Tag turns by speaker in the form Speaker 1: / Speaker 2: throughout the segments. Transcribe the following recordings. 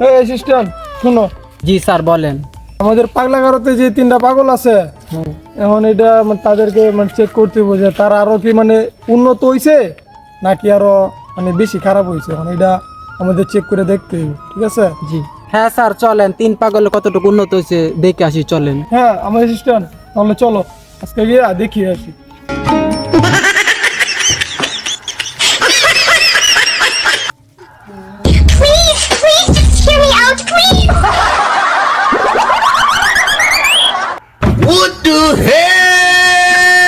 Speaker 1: Assistant শুনো।
Speaker 2: জি sir বলেন।
Speaker 1: আমাদের পাগলাগারোতে যে 3টা পাগল আছে, এখন এটা তাদেরকে চেক করতে হবে যে তারা আরো কি উন্নত হইছে নাকি আরো বেশি খারাপ হয়েছে। এখন এটা আমাদের চেক করে দেখতে হবে, ঠিক আছে?
Speaker 2: জি হ্যাঁ স্যার চলেন, 3 পাগল কতটুকু উন্নত হয়েছে দেখে আসি চলেন।
Speaker 1: হ্যাঁ আমার অ্যাসিস্ট্যান্ট, তাহলে চলো আজকে গিয়ে দেখি আসি।
Speaker 3: Please just hear me out, please.
Speaker 4: What the hell?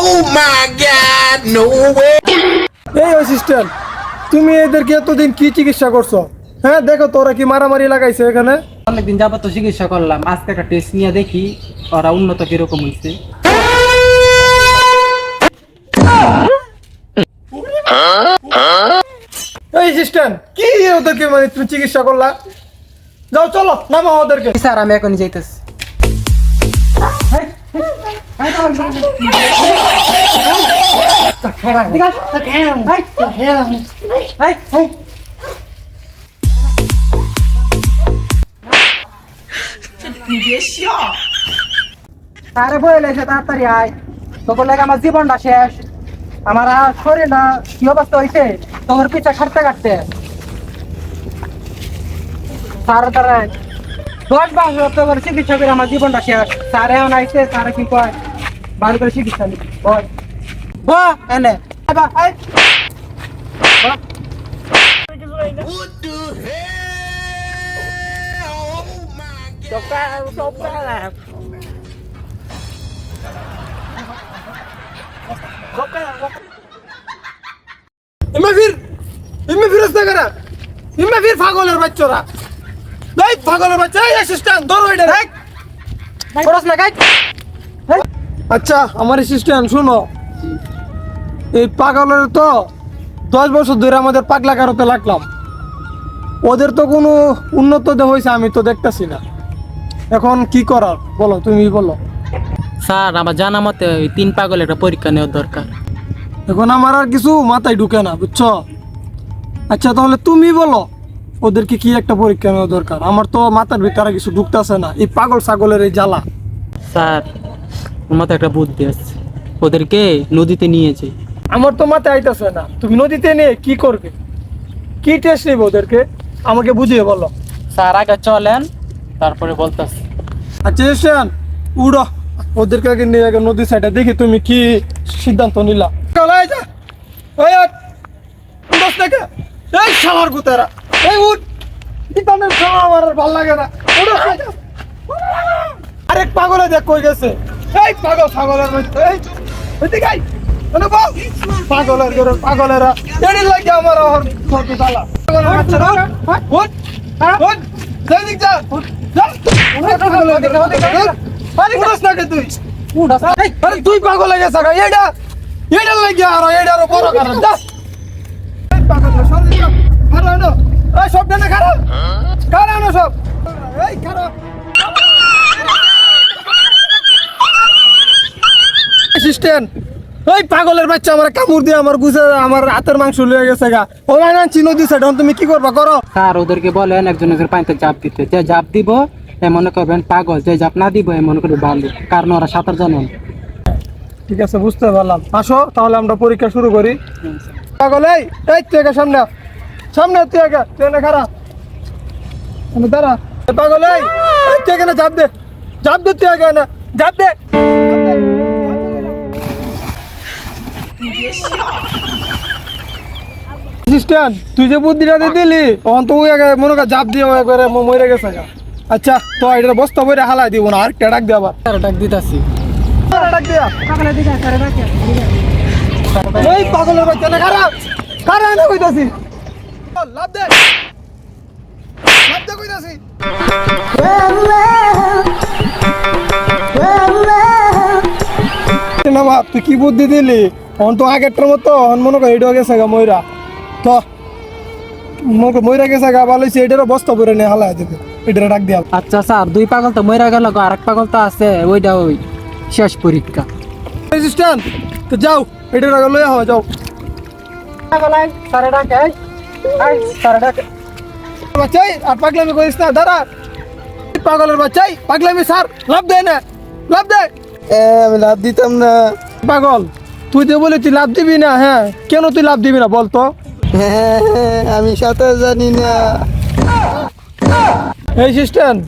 Speaker 4: Oh my God, no way!
Speaker 1: এই অ্যাসিস্ট্যান্ট, তুমি এদেরকে এতদিন কি চিকিৎসা করছো? হ্যাঁ দেখো তোরা কি মারামারি লাগাইছে এখানে?
Speaker 2: অনেকদিন যাবত তো চিকিৎসা করলাম, আজকে একটা টেস্ট নিয়ে দেখি ওরা উন্নত কিরকম হয়েছে।
Speaker 1: এই অ্যাসিস্ট্যান্ট, কি ওদেরকে তুমি চিকিৎসা করলা? যাও চলো নামো ওদেরকে।
Speaker 2: স্যার আমি এখনই যাইতেছি। তারে বলে এসে তাড়াতাড়ি আয়, তোর লাগে আমার জীবনটা শেষ, আমার শরীরটা কি অবস্থা হয়েছে তোর পিছা কাটতে কাটতে। তারা তারা 10 বছর তোর চিকিৎসা করে আমার জীবনটা শেষ। স্যার এখন আইসে, স্যার কি কয় ভালো করে চিকিৎসা নিবি। বল এনে
Speaker 4: What the hell? Oh my God!
Speaker 1: ইমে ফিরস্তা করা, ইমে ফির পাগলের বাচ্চারা, এই পাগলের বাচ্চা। এই অ্যাসিস্ট্যান্ট ধরো এটা দেখ
Speaker 2: করস না গাই।
Speaker 1: আচ্ছা আমার অ্যাসিস্ট্যান্ট শুনো, এই পাগলের তো 10 বছর ধরে আমাদের পাগলাগারোতে লাগলাম, ওদের তো কোনো উন্নত হয়েছে আমি তো দেখতেছি না। এখন কি করার বলো, তুমি বলো।
Speaker 2: স্যার আমার জানা মতে ওই 3 পাগলের একটা পরীক্ষা নেওয়ার দরকার।
Speaker 1: এখন আমার আর কিছু মাথায় ঢুকে না, বুঝছো? আচ্ছা তাহলে তুমি বলো ওদেরকে কি একটা পরীক্ষা নেওয়া দরকার? আমার তো মাথার ভিতরে কিছু ঢুকতেছে না, এই পাগল ছাগলের এই জ্বালা।
Speaker 2: স্যার আমার মাথায় একটা বুদ্ধি আছে, ওদেরকে নদীতে নিয়েছে।
Speaker 1: আমার তো মাথায় আইতাছে না, তুমি নদীতে নিয়ে কি করবে? কি টেস্ট নেবে ওদেরকে আমাকে বুঝিয়ে বলো।
Speaker 2: স্যার আগে চলেন তারপরে বলতেছি।
Speaker 1: আচ্ছা এসেন উড়ো, ওদেরকে আগে নিয়ে আগে নদীর সাইডে দেখি তুমি কি সিদ্ধান্ত নিলা। এই শালার গুতেরা, এই উঠ, ইতানের শালা আমার আর ভাল লাগে না। উড়ো, আরেক পাগলে দেখ কই গেছে। এই পাগল ছাগলের মধ্যে, এই ওইদিকে আই, মানে বল পাগলের ঘরে পাগলেরা এড়ি লাগে আমার ওর ক্ষতি শালা। পাগলের বাচ্চারা উঠ, উঠ, যেদিক যা, যা। তুই পাগল হয়ে গেছে এটা, এটা লাগে আর এটারও বড় কারণ। সব জানে খারাপ খারাপ সব, এই খারাপ অ্যাসিস্ট্যান্ট। ওই পাগলের বাচ্চা আমার কামড় দিয়ে আমার গুছে আমার হাতের মাংস লয়ে গেছে গা। ও আনছি নদী সাইড, তুমি কি করবা করো।
Speaker 2: স্যার ওদেরকে বলেন একজন একজন পানিতে জাপ দিতে, যে জাপ দিব এ মনে করবেন পাগল, যে জাপ না দিব এ মনে করবেন ভালো, কারণ ওরা সাঁতার জানেন।
Speaker 1: ঠিক আছে বুঝতে পারলাম, আসো তাহলে আমরা পরীক্ষা শুরু করি। পাগল এই এই তুই একা সামনে সামনে, তুই একা তুই এনে খারাপ দাঁড়া। পাগল এই তুই এখানে চাপ দে, চাপ দে, তুই এখানে চাপ দে। অ্যাসিস্ট্যান্ট তুই যে বুদ্ধিটা দিয়ে দিলি, তখন তো ওই মনে কর জাপ দিয়ে একবারে মরে গেছে। আচ্ছা তো এটা বস্তা বইরে হালাই দিব না, আরেকটা ডাক দিয়ে আবার
Speaker 2: ডাক দিতেছি।
Speaker 1: ডাক দিয়া এই পাগলের বাচ্চা না খারাপ খারাপ না কইতাছি, লাভ দে লাভ দে কইতাছি। না বাপ তুই কি বুদ্ধি দিলি, অন তো আগেরটার মতো মনে কর এটা গেছে গা ময়রা। তো মইরা গেছে গা বালাইছে এটারও বস্তা পরে নিয়ে হালাই দেবে এটারে ডাক দিয়া
Speaker 2: আচ্ছা স্যার 2 পাগল তো মইরা গেল আর এক পাগল তো আছে ওইটা ওই শেষ পরীক্ষা
Speaker 1: অ্যাসিস্ট্যান্ট তো যাও এটারে লইয়া হয় যাও
Speaker 2: পাগলাই স্যারে ডাকে এই স্যারে ডাকে
Speaker 1: বাচ্চাই আর পাগলামি করিস না দাঁড়া পাগলের বাচ্চাই পাগলামি স্যার লাভ দেয় না লাভ দে
Speaker 5: আমি লাভ দিতাম না।
Speaker 1: পাগল তুই তো বলে তুই লাভ দিবি না হ্যাঁ কেন তুই লাভ দিবি না বলতো
Speaker 5: আমি সাঁতার জানি না।
Speaker 1: এই অ্যাসিস্ট্যান্ট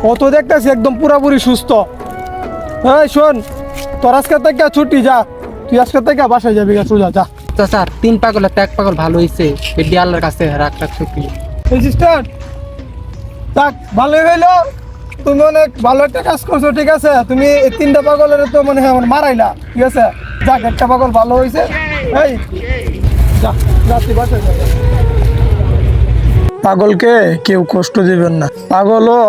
Speaker 1: ও তো দেখতেছি একদম পুরাপুরি সুস্থ এই শোন তোর আজকে থেকে ছুটি যা তুই আজকে থেকে বাসায় যাবি গা সোজা যা
Speaker 2: তো স্যার 3 পাগলের তো এক পাগল ভালো হইছে এডি আল্লাহর কাছে রাখ শুকরিয়া
Speaker 1: অ্যাসিস্ট্যান্ট যাক ভালোই হইলো তুমি অনেক ভালো একটা কাজ করছো ঠিক আছে তুমি এই 3টা পাগলের তো মনে হয় আমার মারাইলা ঠিক আছে যাক একটা পাগল ভালো হয়েছে এই যা যা তুই বাসায় যা পাগলকে কেউ কষ্ট দিবেন না পাগলও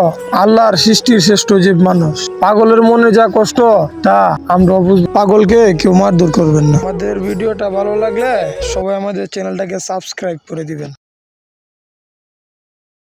Speaker 1: আল্লাহর সৃষ্টির শ্রেষ্ঠ জীব মানুষ পাগলের মনে যা কষ্ট তা আমরা বুঝবো পাগলকে কেউ মারধর করবেন না আমাদের ভিডিওটা ভালো লাগলে সবাই আমাদের চ্যানেলটাকে সাবস্ক্রাইব করে দিবেন।